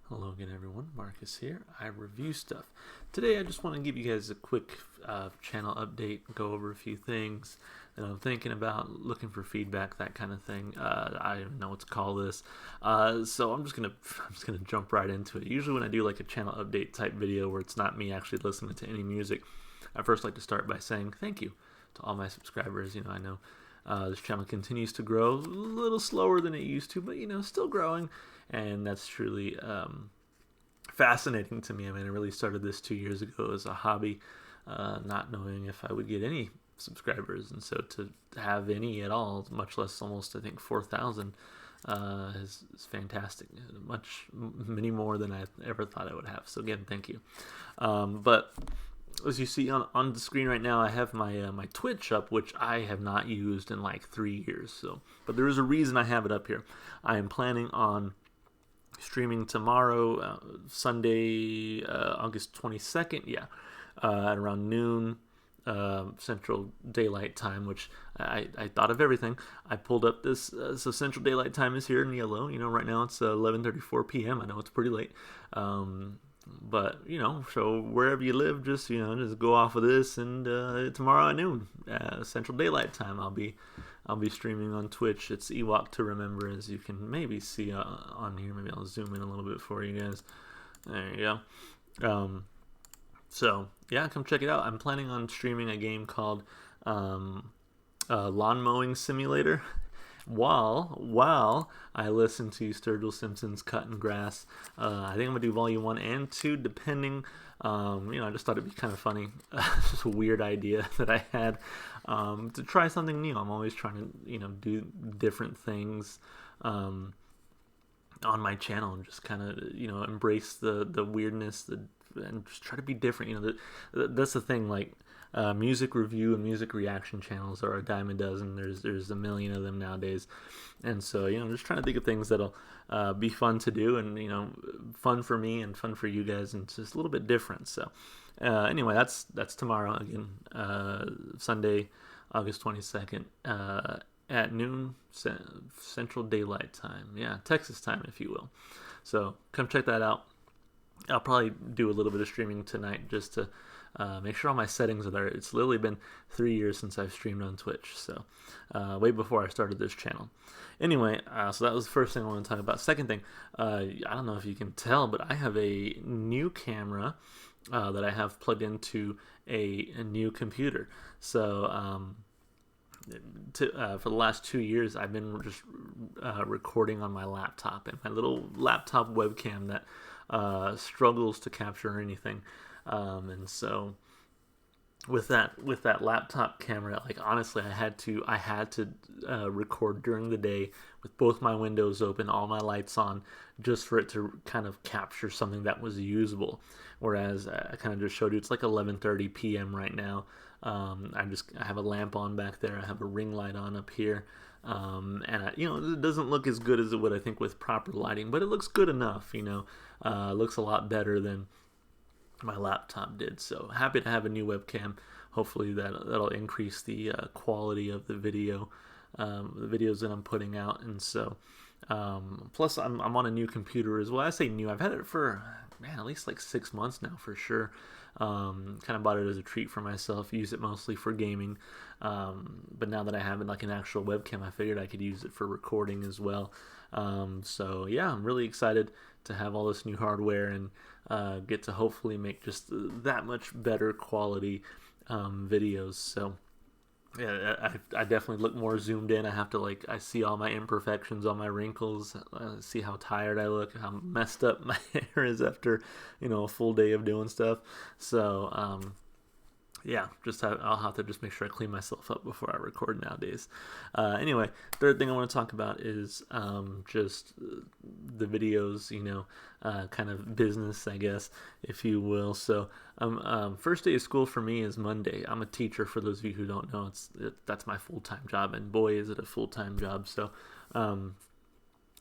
Hello again, everyone. Marcus here. I review stuff. Today, I just want to give you guys a quick channel update, go over a few things that I'm thinking about, looking for feedback, that kind of thing. I don't even know what to call this, so I'm just gonna jump right into it. Usually, when I do like a channel update type video where it's not me actually listening to any music, I first like to start by saying thank you to all my subscribers. I know this channel continues to grow a little slower than it used to, but still growing, and that's truly fascinating to me. I mean, I really started this 2 years ago as a hobby, not knowing if I would get any subscribers, and so to have any at all, much less almost I think 4,000, is fantastic. Many more than I ever thought I would have. So again, thank you. But as you see on the screen right now, I have my Twitch up, which I have not used in like 3 years. So, but there is a reason I have it up here. I am planning on streaming tomorrow, Sunday, August 22nd. Yeah, at around noon. Central Daylight Time, which I thought of everything. I pulled up this, so Central Daylight Time is here in yellow. Right now it's 11:34 p.m. I know it's pretty late, but so wherever you live, just go off of this, and tomorrow at noon, Central Daylight Time, I'll be streaming on Twitch. It's Ewok to Remember, as you can maybe see on here. Maybe I'll zoom in a little bit for you guys. There you go. So yeah, come check it out. I'm planning on streaming a game called Lawn Mowing Simulator while I listen to Sturgill Simpson's Cutting Grass. I think I'm gonna do Volume 1 and 2, depending. I just thought it'd be kind of funny. It's just a weird idea that I had, to try something new. I'm always trying to do different things on my channel, and just kind of embrace the weirdness, and just try to be different. That's the thing. Like, music review and music reaction channels are a dime a dozen. There's a million of them nowadays, and so I'm just trying to think of things that'll be fun to do, and fun for me and fun for you guys, and just a little bit different. So anyway, that's tomorrow again, Sunday, August 22nd, at noon, Central Daylight Time. Yeah, Texas time, if you will. So come check that out. I'll probably do a little bit of streaming tonight, just to make sure all my settings are there. It's literally been 3 years since I've streamed on Twitch, so way before I started this channel. Anyway, so that was the first thing I want to talk about. Second thing, I don't know if you can tell, but I have a new camera that I have plugged into a new computer. So for the last 2 years, I've been just recording on my laptop, and my little laptop webcam that struggles to capture anything, and so with that laptop camera, like, honestly, I had to record during the day with both my windows open, all my lights on, just for it to kind of capture something that was usable. Whereas I kind of just showed you, it's like 11:30 p.m. right now. I have a lamp on back there. I have a ring light on up here. And it doesn't look as good as it would, I think, with proper lighting, but it looks good enough. It looks a lot better than my laptop did. So happy to have a new webcam. Hopefully that'll increase the quality of the videos that I'm putting out. And so plus I'm on a new computer as well. I say new, I've had it for at least like 6 months now, for sure. Kind of bought it as a treat for myself, use it mostly for gaming, but now that I have it like an actual webcam, I figured I could use it for recording as well. So yeah, I'm really excited to have all this new hardware, and get to hopefully make just that much better quality videos. So yeah, I definitely look more zoomed in. I have to, I see all my imperfections, all my wrinkles, see how tired I look, how messed up my hair is after, a full day of doing stuff. So, yeah, I'll have to just make sure I clean myself up before I record nowadays. Anyway, third thing I want to talk about is just the videos, kind of business, I guess, if you will. So, first day of school for me is Monday. I'm a teacher, for those of you who don't know. That's my full-time job, and boy, is it a full-time job. So,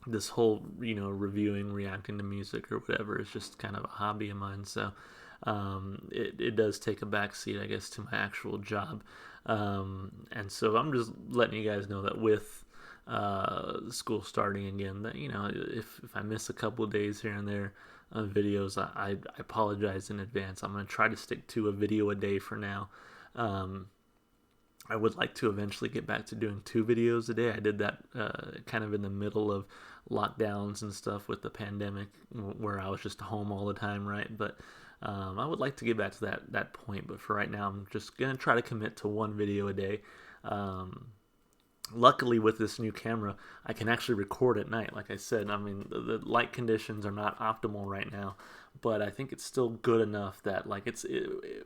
this whole, reviewing, reacting to music or whatever is just kind of a hobby of mine. So, it does take a backseat, I guess, to my actual job. And so I'm just letting you guys know that with school starting again, that if I miss a couple of days here and there of videos, I apologize in advance. I'm going to try to stick to a video a day for now. I would like to eventually get back to doing 2 videos a day. I did that kind of in the middle of lockdowns and stuff with the pandemic, where I was just home all the time, right? But I would like to get back to that point. But for right now, I'm just gonna try to commit to 1 video a day. Luckily, with this new camera, I can actually record at night. Like I said, I mean, the light conditions are not optimal right now, but I think it's still good enough that, like,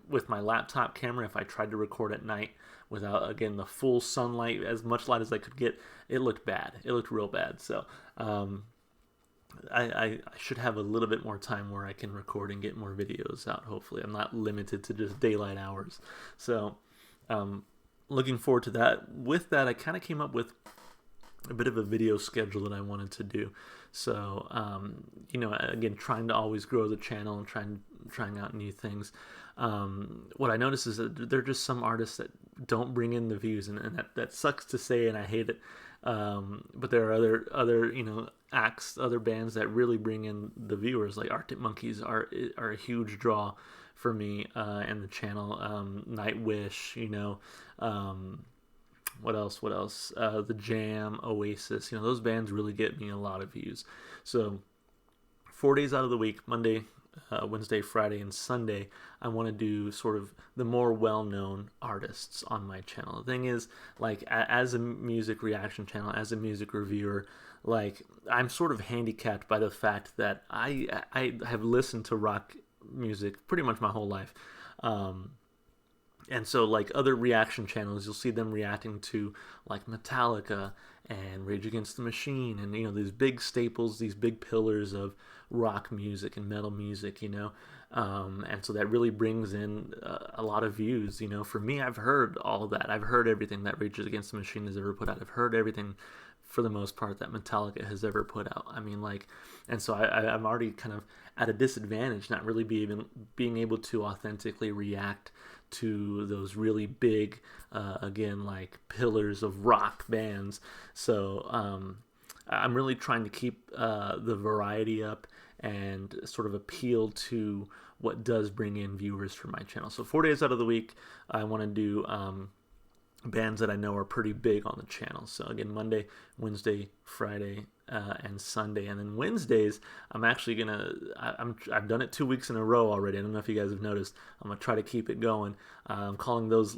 with my laptop camera, if I tried to record at night without, again, the full sunlight, as much light as I could get, it looked bad. It looked real bad. So I should have a little bit more time where I can record and get more videos out. Hopefully, I'm not limited to just daylight hours. So looking forward to that. With that, I kind of came up with a bit of a video schedule that I wanted to do. So, again, trying to always grow the channel and trying out new things. What I noticed is that there are just some artists that don't bring in the views, and that sucks to say, and I hate it. But there are other acts, other bands that really bring in the viewers. Like Arctic Monkeys are a huge draw for me and the channel. Nightwish, what else? The Jam, Oasis, those bands really get me a lot of views. So 4 days out of the week, Monday, Wednesday, Friday, and Sunday, I want to do sort of the more well-known artists on my channel. The thing is, like, as a music reaction channel, as a music reviewer, like, I'm sort of handicapped by the fact that I have listened to rock music pretty much my whole life. And so, like, other reaction channels, you'll see them reacting to, like, Metallica and Rage Against the Machine and, these big staples, these big pillars of rock music and metal music, and so that really brings in a lot of views. For me, I've heard all of that. I've heard everything that Rage Against the Machine has ever put out. I've heard everything, for the most part, that Metallica has ever put out. I mean, like, and so I'm already kind of at a disadvantage, not really being able to authentically react to those really big, again, like, pillars of rock bands. So I'm really trying to keep the variety up and sort of appeal to what does bring in viewers for my channel. So 4 days out of the week, I want to do bands that I know are pretty big on the channel. So again, Monday, Wednesday, Friday, and Sunday. And then Wednesdays, I'm actually gonna, I've done it 2 weeks in a row already. I don't know if you guys have noticed. I'm gonna try to keep it going. I'm calling those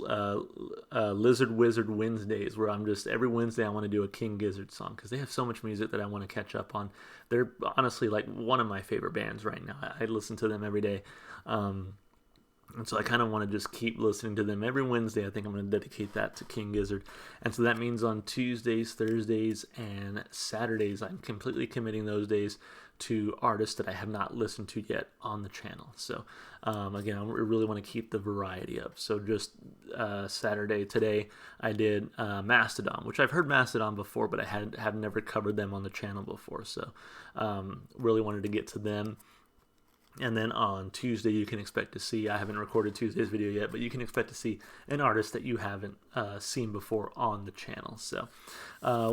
Lizard Wizard Wednesdays, where I'm just, every Wednesday I want to do a King Gizzard song, because they have so much music that I want to catch up on. They're honestly, like, one of my favorite bands right now. I listen to them every day. And so I kind of want to just keep listening to them every Wednesday. I think I'm going to dedicate that to King Gizzard. And so that means on Tuesdays, Thursdays, and Saturdays, I'm completely committing those days to artists that I have not listened to yet on the channel. So again, I really want to keep the variety up. So just Saturday, today, I did Mastodon, which I've heard Mastodon before, but I have never covered them on the channel before. So really wanted to get to them. And then on Tuesday, you can expect to see, I haven't recorded Tuesday's video yet, but you can expect to see an artist that you haven't seen before on the channel. So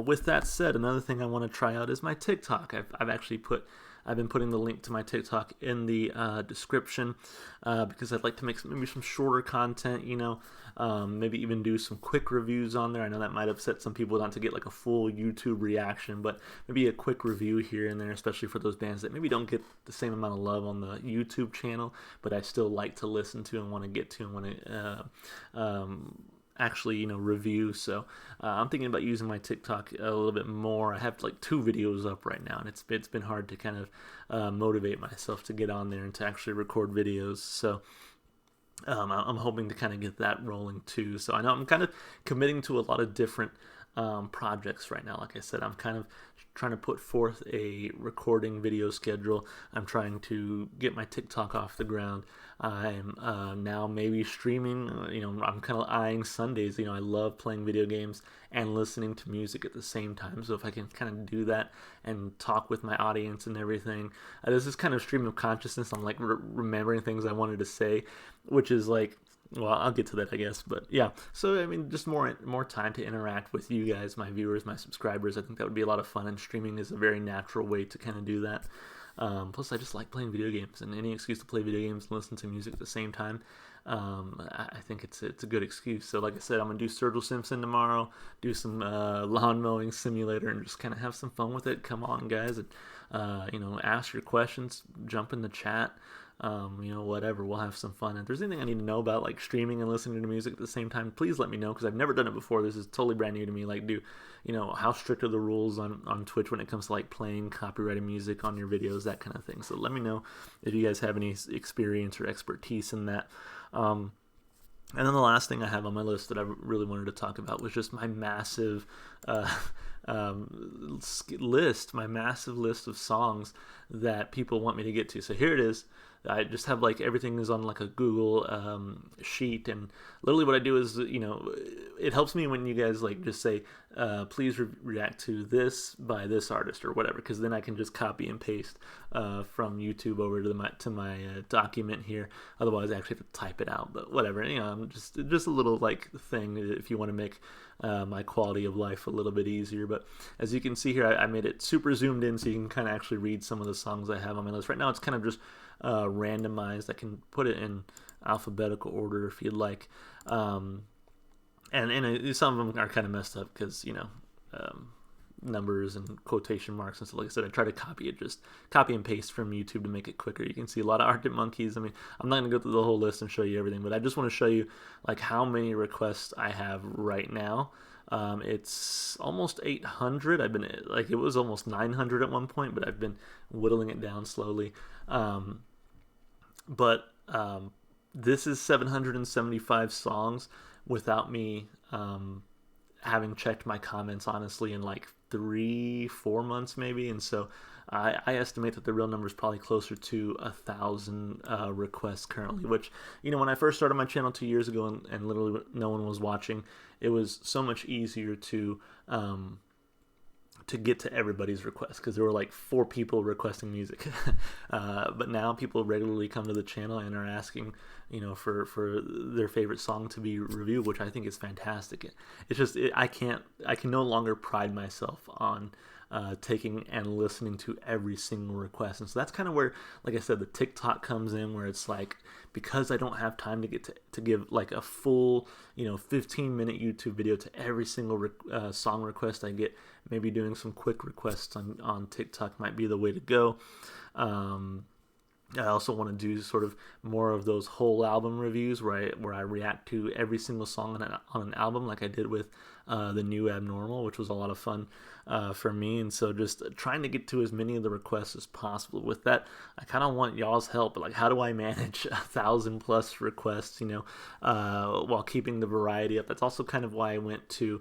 with that said, another thing I want to try out is my TikTok. I've been putting the link to my TikTok in the description because I'd like to make maybe some shorter content, maybe even do some quick reviews on there. I know that might upset some people not to get like a full YouTube reaction, but maybe a quick review here and there, especially for those bands that maybe don't get the same amount of love on the YouTube channel, but I still like to listen to and want to get to and want to actually review. So I'm thinking about using my TikTok a little bit more. I have like 2 videos up right now, and it's been hard to kind of motivate myself to get on there and to actually record videos. So I'm hoping to kind of get that rolling too. So I know I'm kind of committing to a lot of different projects right now. Like I said, I'm kind of trying to put forth a recording video schedule. I'm trying to get my TikTok off the ground. I'm now maybe streaming. I'm kind of eyeing Sundays. I love playing video games and listening to music at the same time. So if I can kind of do that and talk with my audience and everything, there's this kind of stream of consciousness. I'm like remembering things I wanted to say, which is like Well, I'll get to that, I guess. But yeah, so I mean, just more time to interact with you guys, my viewers, my subscribers. I think that would be a lot of fun, and streaming is a very natural way to kind of do that. Plus, I just like playing video games, and any excuse to play video games and listen to music at the same time, I think it's a good excuse. So, like I said, I'm gonna do Sturgill Simpson tomorrow, do some lawn mowing simulator, and just kind of have some fun with it. Come on, guys, and ask your questions, jump in the chat. Whatever, we'll have some fun. If there's anything I need to know about like streaming and listening to music at the same time, please let me know, because I've never done it before. This is totally brand new to me. Like, how strict are the rules on Twitch when it comes to like playing copyrighted music on your videos, that kind of thing. So let me know if you guys have any experience or expertise in that. And then the last thing I have on my list that I really wanted to talk about was just my massive list of songs that people want me to get to. So here it is. I just have like everything is on like a Google sheet, and literally what I do is, it helps me when you guys like just say, please react to this by this artist or whatever, because then I can just copy and paste from YouTube over to my document here. Otherwise, I actually have to type it out. But whatever, just a little like thing if you want to make my quality of life a little bit easier. But as you can see here, I made it super zoomed in so you can kind of actually read some of the songs I have on my list. Right now, it's kind of just randomized. I can put it in alphabetical order if you'd like, and some of them are kind of messed up because numbers and quotation marks and stuff. Like I said, I try to copy and paste from YouTube to make it quicker. You can see a lot of Arctic Monkeys. I mean, I'm not gonna go through the whole list and show you everything, but I just want to show you like how many requests I have right now. It's almost 800. It was almost 900 at one point, but I've been whittling it down slowly. But this is 775 songs without me having checked my comments honestly in like 3-4 months maybe. And so I estimate that the real number is probably closer to 1,000 requests currently, which, when I first started my channel 2 years ago and literally no one was watching, it was so much easier to get to everybody's request, because there were like 4 people requesting music. But now people regularly come to the channel and are asking, for their favorite song to be reviewed, which I think is fantastic. It's just I can no longer pride myself on taking and listening to every single request. And so that's kind of where, like I said, the TikTok comes in, where it's like, because I don't have time to get to give like a full 15-minute YouTube video to every single song request I get, maybe doing some quick requests on TikTok might be the way to go. I also want to do sort of more of those whole album reviews where I react to every single song on an album, like I did with The New Abnormal, which was a lot of fun for me. And so just trying to get to as many of the requests as possible. With that, I kind of want y'all's help. Like, how do I manage 1,000+ requests, while keeping the variety up? That's also kind of why I went to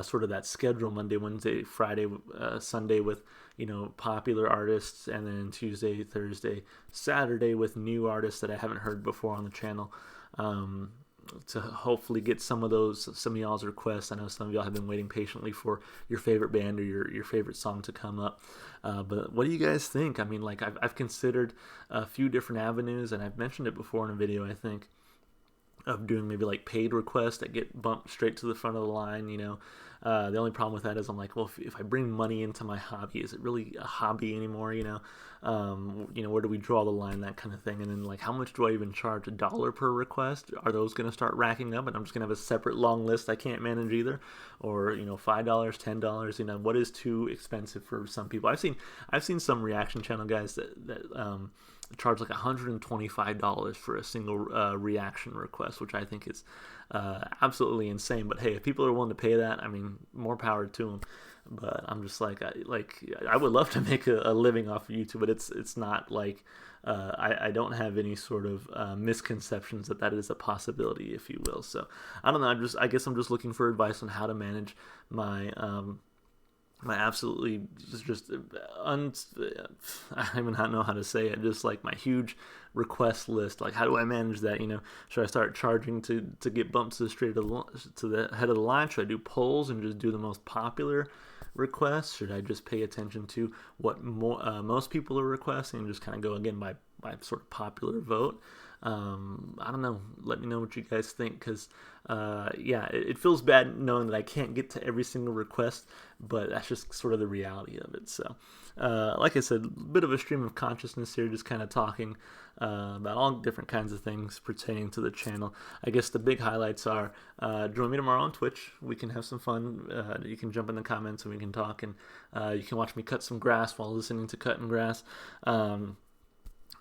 sort of that schedule: Monday, Wednesday, Friday, Sunday with popular artists, and then Tuesday, Thursday, Saturday with new artists that I haven't heard before on the channel, to hopefully get some of y'all's requests. I know some of y'all have been waiting patiently for your favorite band or your favorite song to come up. But what do you guys think? I mean, like, I've considered a few different avenues, and I've mentioned it before in a video, I think, of doing maybe like paid requests that get bumped straight to the front of the line. The only problem with that is I'm like, well, if I bring money into my hobby, is it really a hobby anymore? Where do we draw the line, that kind of thing? And then, like, how much do I even charge? $1 per request? Are those going to start racking up, and I'm just going to have a separate long list I can't manage either? Or $5, $10? What is too expensive for some people? I've seen some reaction channel guys that charge like $125 for a single reaction request, which I think is absolutely insane. But hey, if people are willing to pay that, I mean, more power to them. But I'm just like, I would love to make a living off of YouTube, but it's not like I don't have any sort of misconceptions that is a possibility, if you will. So I don't know. I guess I'm just looking for advice on how to manage my my absolutely I don't even know how to say it, just like my huge request list. Like, how do I manage that? Should I start charging to get bumped to the head of the line? Should I do polls and just do the most popular requests? Should I just pay attention to what most people are requesting and just kind of go again by by sort of popular vote. I don't know. Let me know what you guys think, because yeah, it feels bad knowing that I can't get to every single request, but that's just sort of the reality of it. So, like I said, a bit of a stream of consciousness here, just kind of talking about all different kinds of things pertaining to the channel. I guess the big highlights are join me tomorrow on Twitch. We can have some fun. You can jump in the comments and we can talk, and you can watch me cut some grass while listening to Cutting Grass.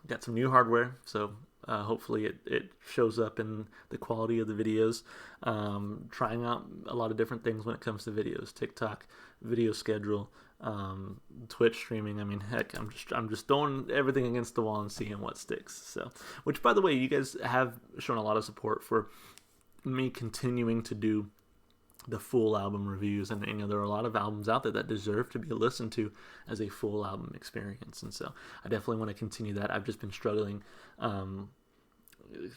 Got some new hardware, so hopefully it shows up in the quality of the videos. Trying out a lot of different things when it comes to videos, TikTok, video schedule, Twitch streaming. I mean, heck, I'm just throwing everything against the wall and seeing what sticks. So, which, by the way, you guys have shown a lot of support for me continuing to do the full album reviews, and there are a lot of albums out there that deserve to be listened to as a full album experience, and so I definitely want to continue that. I've just been struggling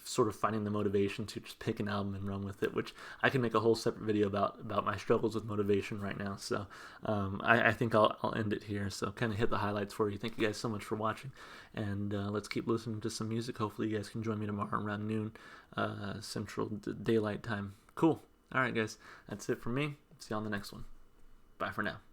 sort of finding the motivation to just pick an album and run with it, which I can make a whole separate video about my struggles with motivation right now. So I think I'll end it here. So kind of hit the highlights for you. Thank you guys so much for watching, and let's keep listening to some music. Hopefully you guys can join me tomorrow around noon Central Daylight Time. Cool. All right, guys, that's it for me. See you on the next one. Bye for now.